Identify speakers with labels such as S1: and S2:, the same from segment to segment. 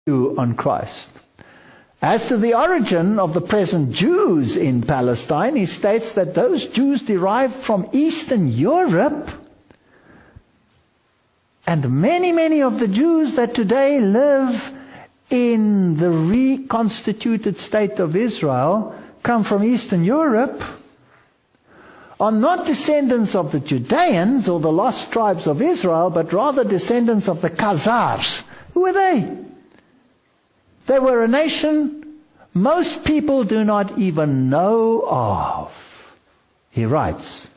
S1: on Christ. As to the origin of the present Jews in Palestine, he states that those Jews derived from Eastern Europe, and many of the Jews that today live in the reconstituted state of Israel come from Eastern Europe, are not descendants of the Judeans or the lost tribes of Israel, but rather descendants of the Khazars. Who were they? They were a nation most people do not even know of. He writes,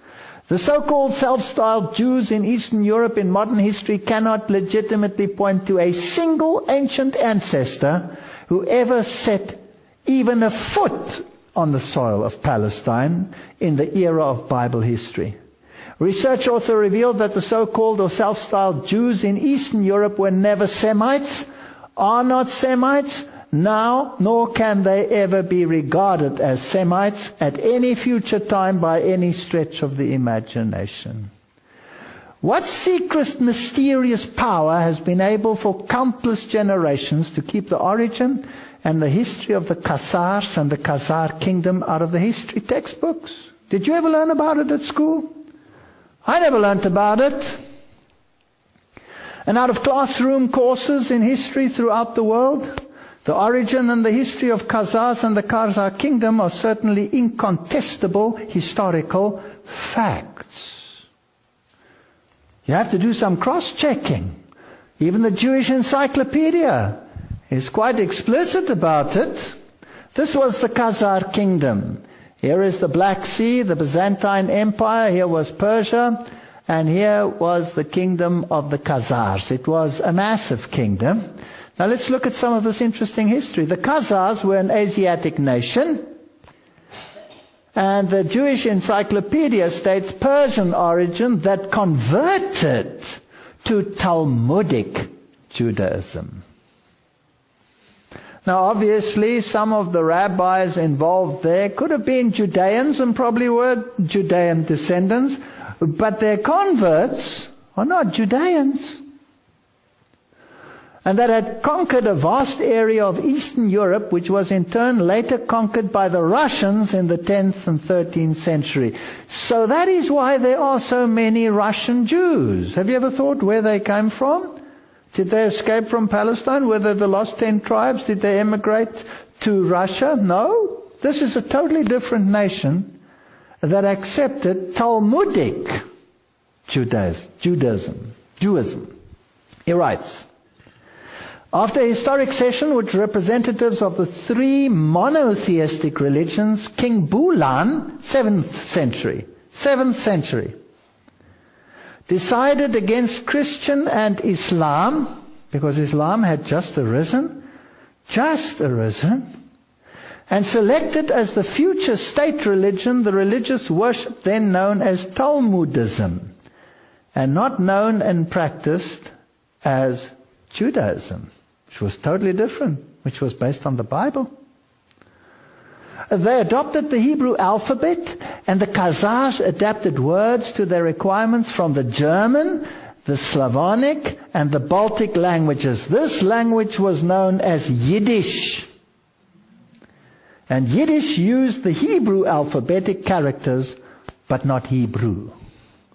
S1: the so-called self-styled Jews in Eastern Europe in modern history cannot legitimately point to a single ancient ancestor who ever set even a foot on the soil of Palestine in the era of Bible history. Research also revealed that the so-called or self-styled Jews in Eastern Europe were never Semites, are not Semites now, nor can they ever be regarded as Semites at any future time by any stretch of the imagination. What secret, mysterious power has been able for countless generations to keep the origin and the history of the Khazars and the Khazar kingdom out of the history textbooks? Did you ever learn about it at school? I never learned about it. And out of classroom courses in history throughout the world, the origin and the history of Khazars and the Khazar kingdom are certainly incontestable historical facts. You have to do some cross-checking. Even the Jewish Encyclopedia is quite explicit about it. This was the Khazar kingdom. Here is the Black Sea, the Byzantine Empire. Here was Persia. And here was the kingdom of the Khazars. It was a massive kingdom. Now let's look at some of this interesting history. The Khazars were an Asiatic nation. And the Jewish Encyclopedia states Persian origin that converted to Talmudic Judaism. Now obviously some of the rabbis involved there could have been Judeans and probably were Judean descendants, but their converts are not Judeans. And that had conquered a vast area of Eastern Europe, which was in turn later conquered by the Russians in the 10th and 13th century. So that is why there are so many Russian Jews. Have you ever thought where they came from? Did they escape from Palestine? Were they the lost 10 tribes? Did they emigrate to Russia? No. This is a totally different nation that accepted Talmudic Judaism. He writes, after a historic session with representatives of the three monotheistic religions, King Bulan, 7th century, decided against Christian and Islam, because Islam had just arisen, and selected as the future state religion the religious worship then known as Talmudism, and not known and practiced as Judaism, which was totally different, which was based on the Bible. They adopted the Hebrew alphabet, and the Khazars adapted words to their requirements from the German, the Slavonic, and the Baltic languages. This language was known as Yiddish. And Yiddish used the Hebrew alphabetic characters, but not Hebrew.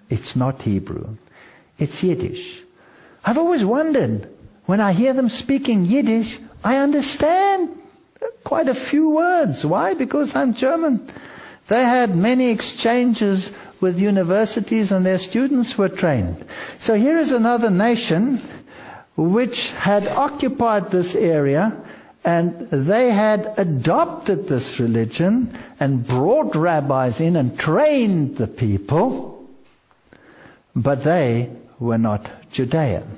S1: It's not Hebrew. It's Yiddish. I've always wondered, when I hear them speaking Yiddish, I understand quite a few words. Why? Because I'm German. They had many exchanges with universities and their students were trained. So here is another nation which had occupied this area, and they had adopted this religion and brought rabbis in and trained the people, but they were not Judean.